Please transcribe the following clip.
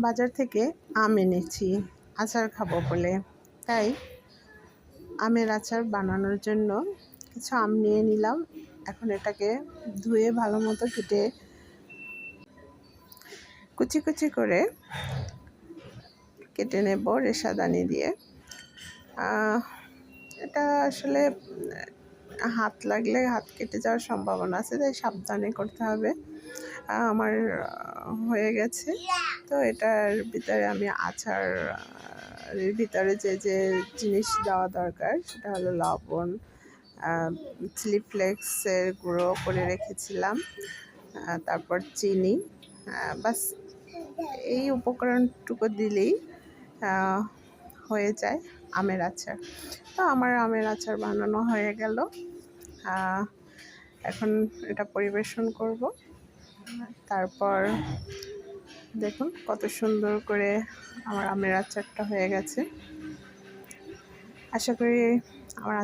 বাজার থেকে আম এনেছি আচার খাবো বলে। তাই আমের আচার বানানোর জন্য কিছু আম নিয়ে নিলাম। এখন এটাকে ধুয়ে ভালো মতো কেটে কুচি কুচি করে কেটে নেব রেশাদানি দিয়ে। এটা আসলে হাত লাগলে হাত কেটে যাওয়ার সম্ভাবনা আছে, তাই সাবধানে করতে হবে। আমার হয়ে গেছে। তো এটার ভিতরে আমি আচার এর ভিতরে যে যে জিনিস দেওয়া দরকার সেটা হলো লবণ, চিলি ফ্লেক্সের গুঁড়ো করে রেখেছিলাম, তারপর চিনি, বাস এই উপকরণটুকু দিলেই হয়ে যায় আমের আচার। তো আমার আমের আচার বানানো হয়ে গেল। এখন এটা পরিবেশন করব। তারপর দেখুন কত সুন্দর করে আমার আমের আচারটা হয়ে গেছে। আশা করি আমার